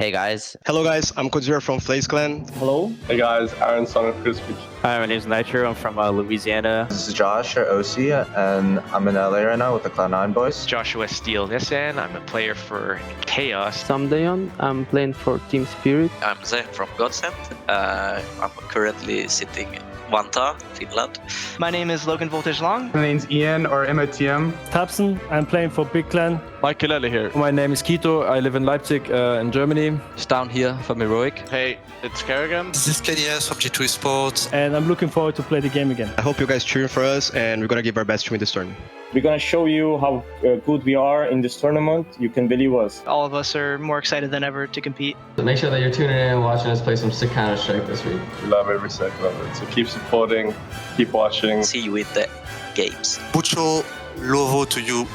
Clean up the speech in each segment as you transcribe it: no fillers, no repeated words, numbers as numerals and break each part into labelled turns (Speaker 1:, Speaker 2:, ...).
Speaker 1: Hey guys.
Speaker 2: Hello guys, I'm Kodzira from Flaze Clan.
Speaker 3: Hello.
Speaker 4: Hey guys, Aaron, son of Crispy.
Speaker 5: Hi, my name is Nitro. I'm from Louisiana.
Speaker 6: This is Josh or OC, and I'm in LA right now with the Cloud9 boys.
Speaker 7: Joshua Steele Nissen. I'm a player for Chaos.
Speaker 8: Samdayon. I'm playing for Team Spirit.
Speaker 9: I'm Zen from Godsend. I'm currently sitting in Vantaa, Finland.
Speaker 10: My name is Logan Voltage Long.
Speaker 11: My name's Ian or MOTM.
Speaker 3: Tabson. I'm playing for Big Clan.
Speaker 12: Michael Elle here.
Speaker 13: My name is Kito. I live in Leipzig in Germany.
Speaker 14: Stan here from Heroic.
Speaker 15: Hey, it's Kerrigan.
Speaker 16: This is KDS from G2 Sports.
Speaker 3: And I'm looking forward to play the game again.
Speaker 2: I hope you guys cheering for us, and we're gonna give our best to win this tournament.
Speaker 17: We're gonna show you how good we are in this tournament. You can believe us.
Speaker 10: All of us are more excited than ever to compete.
Speaker 18: So make sure that you're tuning in and watching us play some sick Counter-Strike this week.
Speaker 4: We love every second of it. So keep supporting, keep watching.
Speaker 9: See you in the games.
Speaker 16: Mucho lovo to you.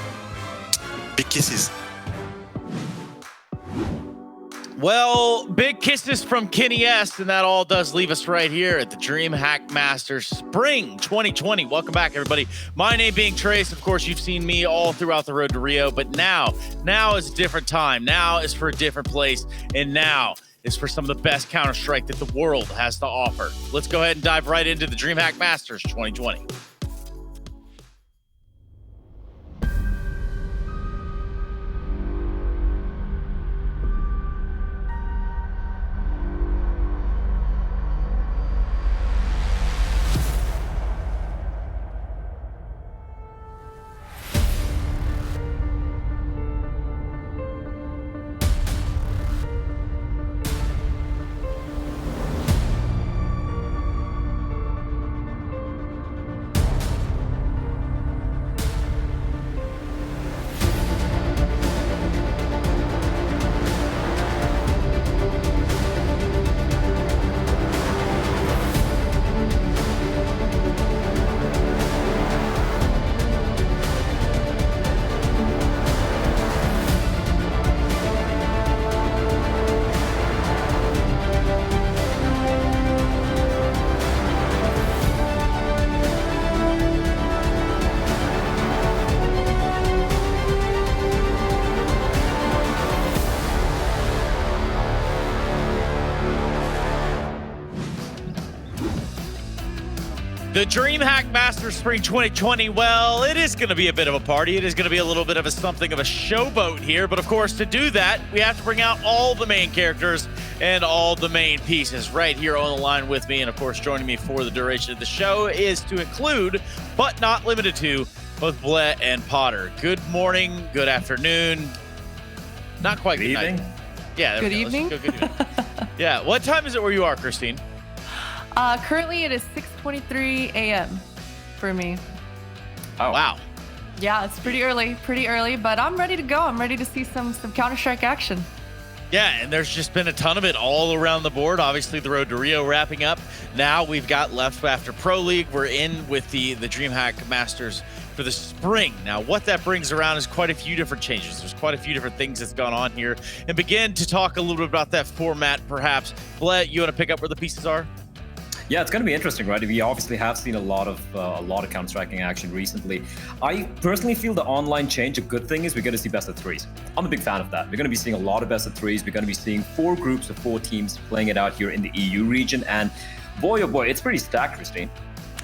Speaker 16: Big kisses.
Speaker 19: Well, big kisses from Kenny S, and that all does leave us right here at the DreamHack Masters Spring 2020. Welcome back, everybody. My name being Trace. Of course, you've seen me all throughout the road to Rio, but now is a different time. Now is for a different place, and now is for some of the best Counter-Strike that the world has to offer. Let's go ahead and dive right into the DreamHack Masters 2020. The DreamHack Masters Spring 2020, well, it is going to be a bit of a party. It is going to be a little bit of something of a showboat here. But of course, to do that, we have to bring out all the main characters and all the main pieces right here on the line with me. And of course, joining me for the duration of the show is to include, but not limited to, both Blett and Potter. Good morning, good afternoon. Not quite good
Speaker 20: evening.
Speaker 19: Night. Yeah,
Speaker 20: good evening.
Speaker 19: Good evening. Yeah, what time is it where you are, Christine?
Speaker 20: Currently it is 6:23 a.m. for me.
Speaker 19: Oh wow.
Speaker 20: Yeah, it's pretty early, but I'm ready to go. I'm ready to see some Counter-Strike action.
Speaker 19: Yeah, and there's just been a ton of it all around the board. Obviously, the road to Rio wrapping up. Now we've got left after Pro League. We're in with the DreamHack Masters for the spring. Now, what that brings around is quite a few different changes. There's quite a few different things that's gone on here. And begin to talk a little bit about that format, perhaps. Blett, you want to pick up where the pieces are?
Speaker 21: Yeah, it's going to be interesting, right? We obviously have seen a lot of counter-striking action recently. I personally feel the online change, a good thing is we're going to see best of threes. I'm a big fan of that. We're going to be seeing a lot of best of threes. We're going to be seeing 4 groups of 4 teams playing it out here in the EU region. And boy, oh boy, it's pretty stacked, Christine.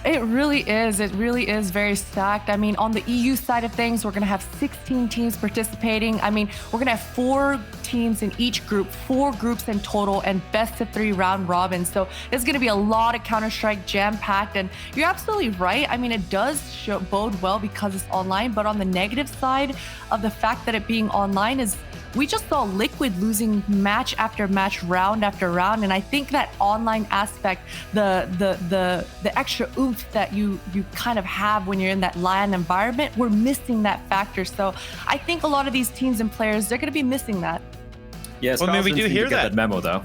Speaker 20: It really is. It really is very stacked. I mean, on the EU side of things, we're going to have 16 teams participating. I mean, we're going to have 4 teams in each group, 4 groups in total, and best of 3 round robins. So it's going to be a lot of Counter-Strike jam-packed. And you're absolutely right. I mean, it does bode well because it's online. But on the negative side of the fact that it being online is we just saw Liquid losing match after match, round after round, and I think that online aspect, the extra oomph that you kind of have when you're in that LAN environment, we're missing that factor. So I think a lot of these teams and players, they're going to be missing that.
Speaker 21: Yes,
Speaker 19: well, I mean, we do hear that
Speaker 21: memo though.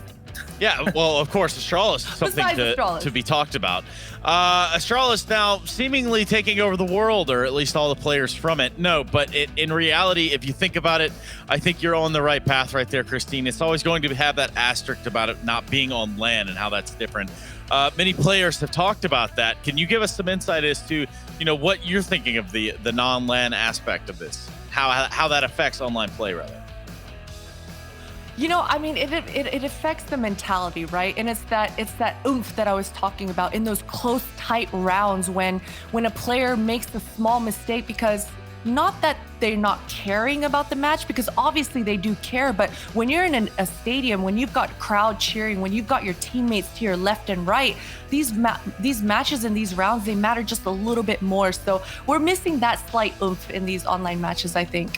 Speaker 19: Yeah, well, of course, Astralis is something to be talked about. Astralis now seemingly taking over the world, or at least all the players from it. No, but in reality, if you think about it, I think you're on the right path right there, Christine. It's always going to have that asterisk about it not being on LAN and how that's different. Many players have talked about that. Can you give us some insight as to, what you're thinking of the non-LAN aspect of this? How that affects online play, rather?
Speaker 20: You know, I mean, it affects the mentality, right? And it's that oomph that I was talking about in those close, tight rounds when a player makes a small mistake, because not that they're not caring about the match, because obviously they do care, but when you're in a stadium, when you've got crowd cheering, when you've got your teammates to your left and right, these matches and these rounds, they matter just a little bit more. So we're missing that slight oomph in these online matches, I think.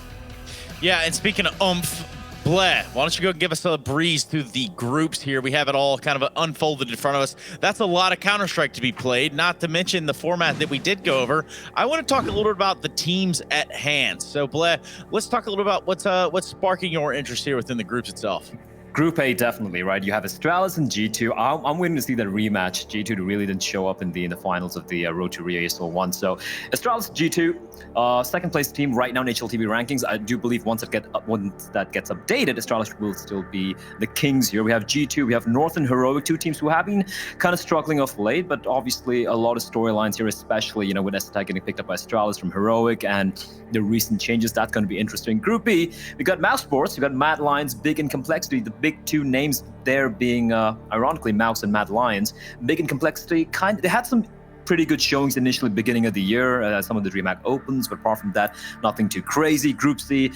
Speaker 19: Yeah, and speaking of oomph, Bleh, why don't you go give us a breeze through the groups here? We have it all kind of unfolded in front of us. That's a lot of Counter-Strike to be played, not to mention the format that we did go over. I want to talk a little bit about the teams at hand. So, Bleh, let's talk a little about what's sparking your interest here within the groups itself.
Speaker 21: Group A, definitely, right? You have Astralis and G2. I'm waiting to see that rematch. G2 really didn't show up in the finals of the Road to Rio ESL 1. So Astralis, G2, second place team right now in HLTV rankings. I do believe once that gets updated, Astralis will still be the kings here. We have G2, we have North and Heroic, two teams who have been kind of struggling of late, but obviously a lot of storylines here, especially, you know, with Estai getting picked up by Astralis from Heroic and the recent changes. That's going to be interesting. Group B, we got Mouse Sports, we got Mad Lions, Big in Complexity. The big two names there being, ironically, Mouse and Mad Lions. Big in Complexity, they had some pretty good showings initially beginning of the year, some of the DreamHack Opens, but apart from that, nothing too crazy. Group C,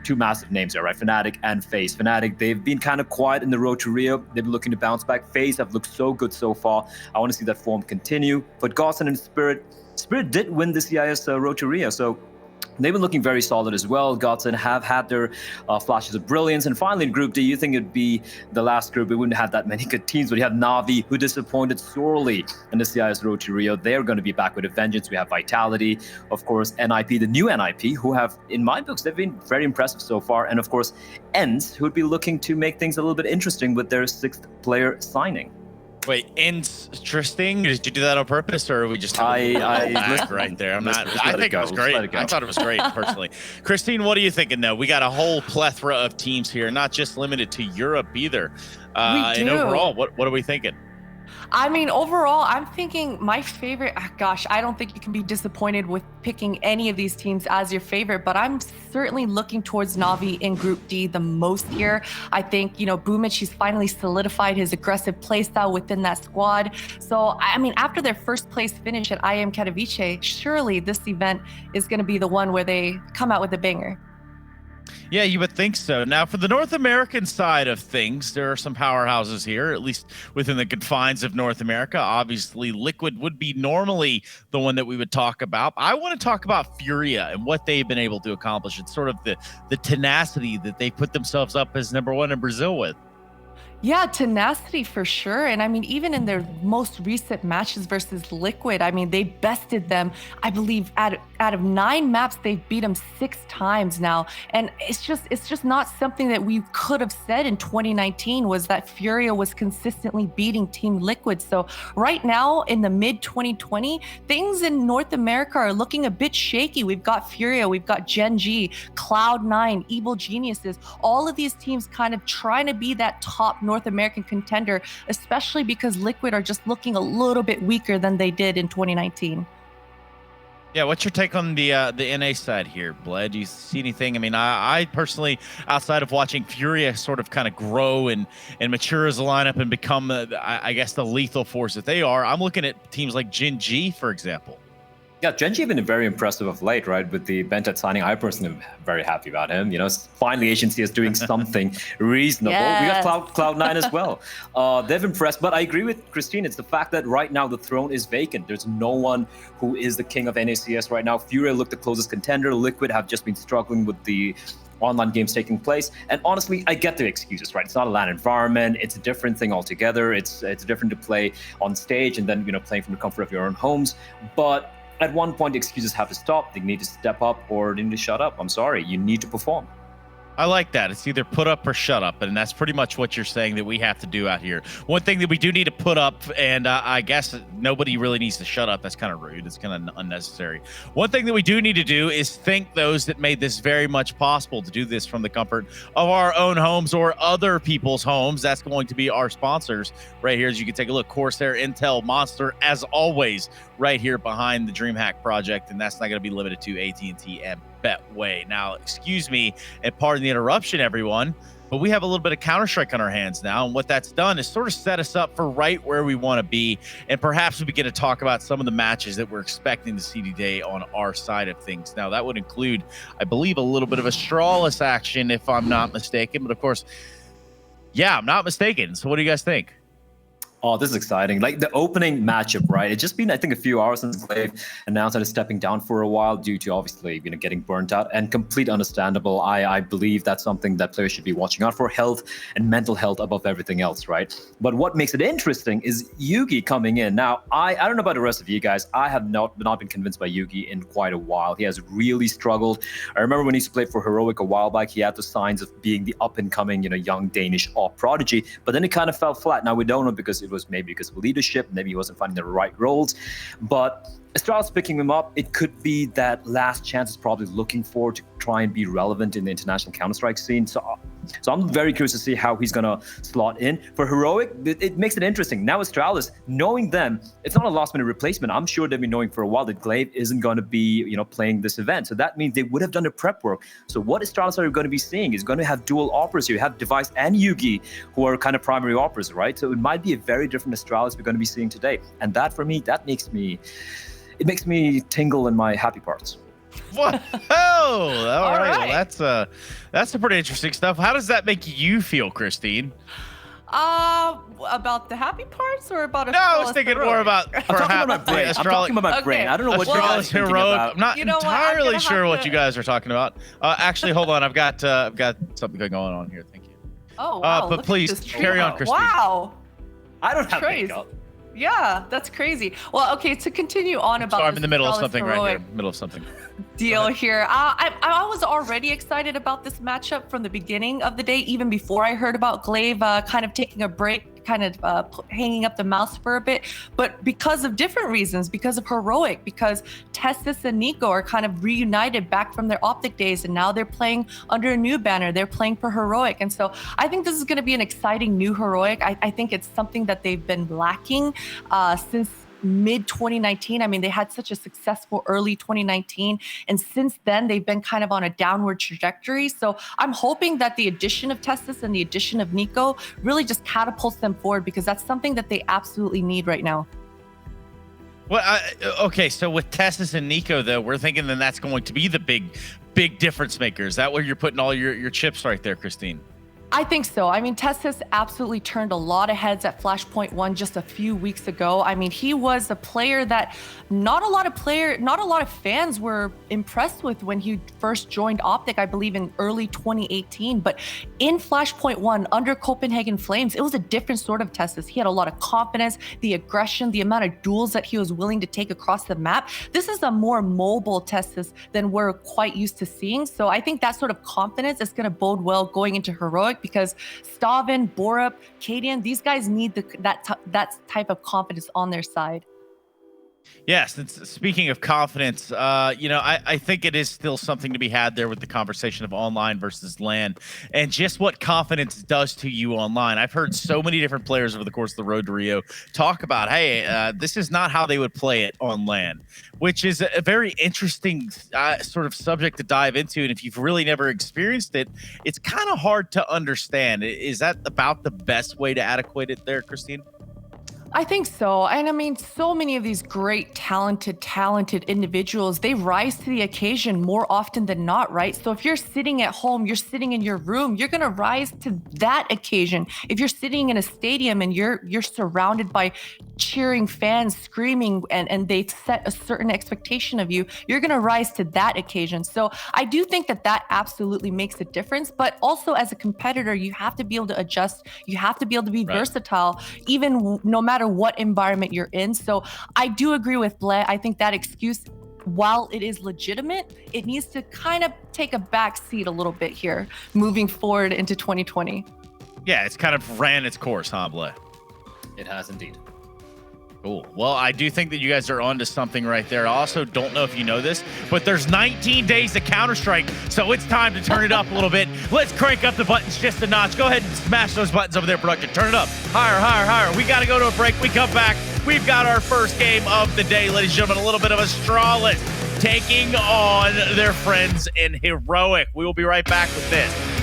Speaker 21: two massive names there, right? Fnatic and FaZe. Fnatic, they've been kind of quiet in the Road to Rio. They've been looking to bounce back. FaZe have looked so good so far. I want to see that form continue. But Godsend and Spirit did win the CIS Road to Rio, so they've been looking very solid as well. Godsend have had their flashes of brilliance. And finally, in Group D, you think it'd be the last group. We wouldn't have that many good teams, but you have Na'Vi, who disappointed sorely in the CIS Road to Rio. They're going to be back with a vengeance. We have Vitality, of course, NIP, the new NIP, who have, in my books, they've been very impressive so far. And of course, ENCE, who would be looking to make things a little bit interesting with their 6th player signing.
Speaker 19: Wait, interesting? Did you do that on purpose, or are we just
Speaker 21: I
Speaker 19: right there? I think it was great. I thought it was great personally. Christine, what are you thinking? Though we got a whole plethora of teams here, not just limited to Europe either. And overall, what are we thinking?
Speaker 20: I mean, overall, I'm thinking my favorite, gosh, I don't think you can be disappointed with picking any of these teams as your favorite, but I'm certainly looking towards Na'Vi in Group D the most here. I think, you know, Boomich, he's finally solidified his aggressive playstyle within that squad. So, I mean, after their first place finish at IM Katowice, surely this event is going to be the one where they come out with a banger.
Speaker 19: Yeah, you would think so. Now, for the North American side of things, there are some powerhouses here, at least within the confines of North America. Obviously, Liquid would be normally the one that we would talk about. I want to talk about Furia and what they've been able to accomplish. It's sort of the tenacity that they put themselves up as #1 in Brazil with.
Speaker 20: Yeah, tenacity for sure. And I mean, even in their most recent matches versus Liquid, I mean, they bested them, I believe, out of 9 maps, they've beat them 6 times now. And it's just not something that we could have said in 2019, was that Furia was consistently beating Team Liquid. So right now in the mid 2020, things in North America are looking a bit shaky. We've got Furia, we've got Gen G, Cloud9, Evil Geniuses, all of these teams kind of trying to be that top North American contender, especially because Liquid are just looking a little bit weaker than they did in 2019.
Speaker 19: Yeah, what's your take on the NA side here, Bled? Do you see anything? I mean, I personally, outside of watching Furia sort of kind of grow and mature as a lineup and become, I guess, the lethal force that they are, I'm looking at teams like Gen G, for example.
Speaker 21: Yeah, Gen G have been very impressive of late, right? With the Bentet signing, I personally am very happy about him. You know, finally Agency is doing something reasonable. Yes. We got Cloud9 as well. They've impressed, but I agree with Christine. It's the fact that right now the throne is vacant. There's no one who is the king of NACS right now. Furia looked the closest contender. Liquid have just been struggling with the online games taking place. And honestly, I get the excuses, right? It's not a LAN environment. It's a different thing altogether. It's different to play on stage and then, you know, playing from the comfort of your own homes. But at one point, the excuses have to stop. They need to step up or they need to shut up. I'm sorry. You need to perform.
Speaker 19: I like that. It's either put up or shut up, and that's pretty much what you're saying that we have to do out here. One thing that we do need to put up, and I guess nobody really needs to shut up. That's kind of rude. It's kind of unnecessary. One thing that we do need to do is thank those that made this very much possible to do this from the comfort of our own homes or other people's homes. That's going to be our sponsors right here. As you can take a look, Corsair, Intel, Monster, as always, right here behind the DreamHack project, and that's not going to be limited to AT&T and Betway. Now, excuse me and pardon the interruption, everyone. But we have a little bit of Counter-Strike on our hands now, and what that's done is sort of set us up for right where we want to be, and perhaps we begin to talk about some of the matches that we're expecting to see today on our side of things. Now, that would include, I believe, a little bit of Astralis action, if I'm not mistaken, but of course, yeah, I'm not mistaken. So what do you guys think?
Speaker 21: Oh, this is exciting. Like the opening matchup, right? It's just been, I think, a few hours since Glaive announced that he's stepping down for a while due to obviously, getting burnt out, and complete understandable. I believe that's something that players should be watching out for, health and mental health above everything else, right? But what makes it interesting is Yugi coming in. Now, I don't know about the rest of you guys. I have not been convinced by Yugi in quite a while. He has really struggled. I remember when he used to play for Heroic a while back, he had the signs of being the up-and-coming, young Danish prodigy, but then it kind of fell flat. Now, we don't know because it was maybe because of leadership, maybe he wasn't finding the right roles, but Astralis picking him up, it could be that last chance is probably looking for to try and be relevant in the international Counter-Strike scene. So I'm very curious to see how he's going to slot in. For Heroic, it makes it interesting. Now Astralis, knowing them, it's not a last-minute replacement. I'm sure they've been knowing for a while that Glaive isn't going to be, playing this event. So that means they would have done the prep work. So what Astralis are going to be seeing is going to have dual operas here. You have Device and Yugi, who are kind of primary operas, right? So it might be a very different Astralis we're going to be seeing today. And that, for me, it makes me tingle in my happy parts.
Speaker 19: Whoa! All right. Well, that's some pretty interesting stuff. How does that make you feel, Christine?
Speaker 20: About the happy parts or about Astralis?
Speaker 19: No, I was thinking
Speaker 20: Heroic?
Speaker 19: more about.
Speaker 21: I'm talking about my brain. I don't know what
Speaker 19: Astralis
Speaker 21: you're
Speaker 19: Heroic.
Speaker 21: about.
Speaker 19: I'm not entirely sure what you guys are talking about. Actually, hold on. I've got something going on here. Thank you.
Speaker 20: Oh wow!
Speaker 19: But please carry on, Christine.
Speaker 20: Wow.
Speaker 21: I don't have makeup.
Speaker 20: Yeah, that's crazy. Well, okay, to continue on about
Speaker 19: I'm in the middle of
Speaker 20: Astralis
Speaker 19: something
Speaker 20: Heroic
Speaker 19: right here. Middle of something.
Speaker 20: Deal here. I was already excited about this matchup from the beginning of the day, even before I heard about Glaive kind of taking a break, kind of hanging up the mouse for a bit. But because of different reasons, because of Heroic, because Testis and Nico are kind of reunited back from their Optic days, and now they're playing under a new banner. They're playing for Heroic. And so I think this is going to be an exciting new Heroic. I think it's something that they've been lacking since mid 2019. I mean, they had such a successful early 2019, and since then they've been kind of on a downward trajectory. So I'm hoping that the addition of Testis and the addition of Nico really just catapults them forward, because that's something that they absolutely need right now.
Speaker 19: Well, okay, so with Testis and Nico, though, we're thinking then that's going to be the big difference maker. Is that where you're putting all your chips right there, Christine?
Speaker 20: I think so. I mean, Testis absolutely turned a lot of heads at Flashpoint 1 just a few weeks ago. I mean, he was a player that not a lot of fans were impressed with when he first joined Optic, I believe in early 2018. But in Flashpoint 1 under Copenhagen Flames, it was a different sort of Testis. He had a lot of confidence, the aggression, the amount of duels that he was willing to take across the map. This is a more mobile Testis than we're quite used to seeing. So I think that sort of confidence is going to bode well going into Heroic, because Stavin, Borup, Cadian, these guys need that type of confidence on their side.
Speaker 19: Yes, speaking of confidence, I think it is still something to be had there with the conversation of online versus LAN, and just what confidence does to you online. I've heard so many different players over the course of the road to Rio talk about, hey, this is not how they would play it on LAN, which is a very interesting sort of subject to dive into. And if you've really never experienced it, it's kind of hard to understand. Is that about the best way to adequate it there, Christine?
Speaker 20: I think so. And I mean, so many of these great, talented individuals, they rise to the occasion more often than not, right? So if you're sitting at home, you're sitting in your room, you're going to rise to that occasion. If you're sitting in a stadium and you're surrounded by cheering fans, screaming, and they set a certain expectation of you, you're going to rise to that occasion. So I do think that absolutely makes a difference. But also as a competitor, you have to be able to adjust. You have to be able to be versatile, even no matter what environment you're in. So I do agree with Blay. I think that excuse, while it is legitimate, it needs to kind of take a back seat a little bit here, moving forward into 2020.
Speaker 19: Yeah, it's kind of ran its course, huh, Blay?
Speaker 21: It has indeed.
Speaker 19: Cool. Well, I do think that you guys are onto something right there. I also don't know if you know this, but there's 19 days to Counter-Strike, so it's time to turn it up a little bit. Let's crank up the buttons just a notch. Go ahead and smash those buttons over there, production. Turn it up. Higher, higher, higher. We got to go to a break. We come back. We've got our first game of the day, ladies and gentlemen. A little bit of Astralis taking on their friends in Heroic. We will be right back with this.